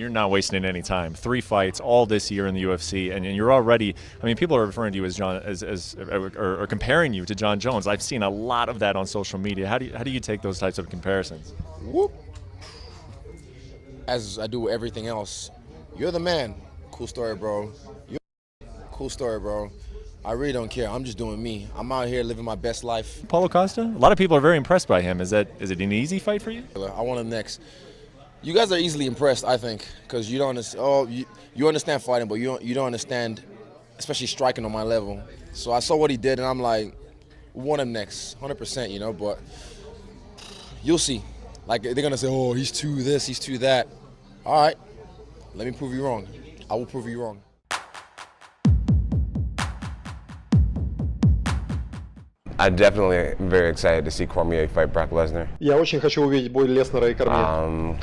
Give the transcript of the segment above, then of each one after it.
you're not wasting any time. 3 fights all this year in the UFC, and you're already. I mean, people are referring to you as or comparing you to Jon Jones. I've seen a lot of that on social media. How do you take those types of comparisons? Whoop. As I do everything else, you're the man. Cool story, bro. Cool story, bro. I really don't care. I'm just doing me. I'm out here living my best life. Paulo Costa? A lot of people are very impressed by him. Is it an easy fight for you? I want him next. You guys are easily impressed, I think, because you don't understand. Oh, you understand fighting, but you don't understand, especially striking on my level. So I saw what he did, and I'm like, we want him next, 100%. You know, but you'll see. Like they're gonna say, oh, he's too this, he's too that. All right, let me prove you wrong. I will prove you wrong. I'm definitely very excited to see Cormier fight Brock Lesnar. Я очень хочу увидеть бой Леснера и Кормье.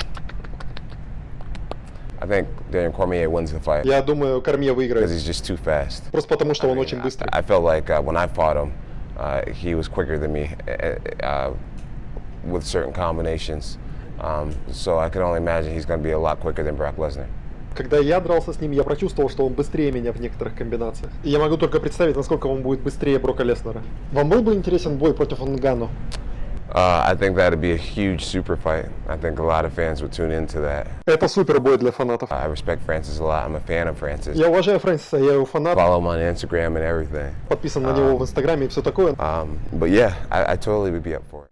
I think Daniel Cormier wins the fight. Я думаю, Кормье выиграет. Because he's just too fast. Просто потому что он очень быстрый. I felt like when I fought him, he was quicker than me with certain combinations. So I can only imagine he's going to be a lot quicker than Brock Lesnar. Когда я дрался с ним, я прочувствовал, что он быстрее меня в некоторых комбинациях. И я могу только представить, насколько он будет быстрее Брока Леснера. Вам был бы интересен бой против Нгану? I think that'd be a huge super fight. I think a lot of fans would tune into that. Это супер бой для фанатов. I respect Francis a lot. I'm a fan of Francis. Я уважаю Фрэнсиса, я его фанат. Follow him on Instagram and everything. Подписан на него в Инстаграме и все такое. But yeah, I totally would be up for it.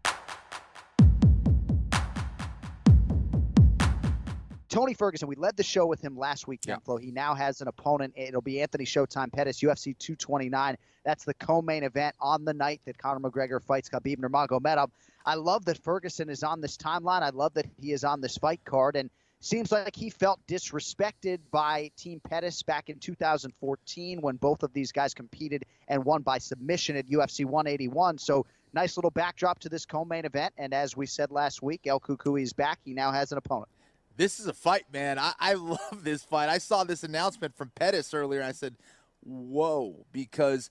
Tony Ferguson, we led the show with him last week, Flo. He now has an opponent. It'll be Anthony Showtime Pettis, UFC 229. That's the co-main event on the night that Conor McGregor fights Khbaib Nurmagomedov. I love that Ferguson is on this timeline. I love that he is on this fight card. And seems like he felt disrespected by Team Pettis back in 2014 when both of these guys competed and won by submission at UFC 181. So nice little backdrop to this co-main event. And as we said last week, El Cucuy is back. He now has an opponent. This is a fight, man. I love this fight. I saw this announcement from Pettis earlier, and I said, whoa, because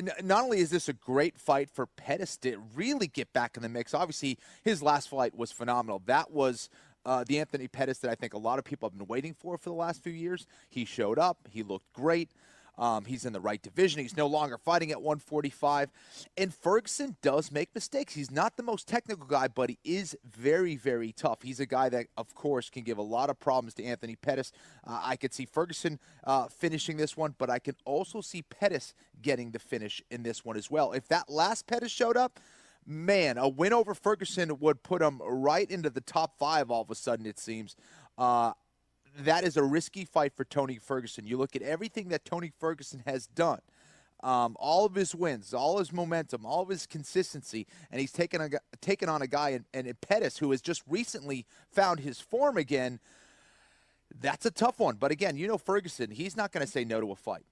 not only is this a great fight for Pettis to really get back in the mix, obviously his last fight was phenomenal. That was the Anthony Pettis that I think a lot of people have been waiting for the last few years. He showed up. He looked great. He's in the right division. He's no longer fighting at 145. And Ferguson does make mistakes. He's not the most technical guy, but he is very, very tough. He's a guy that, of course, can give a lot of problems to Anthony Pettis. I could see Ferguson finishing this one, but I can also see Pettis getting the finish in this one as well. If that last Pettis showed up, man, a win over Ferguson would put him right into the top 5 all of a sudden, it seems. That is a risky fight for Tony Ferguson. You look at everything that Tony Ferguson has done, all of his wins, all his momentum, all of his consistency, and he's taken on a guy in Pettis who has just recently found his form again. That's a tough one. But again, you know Ferguson, he's not going to say no to a fight.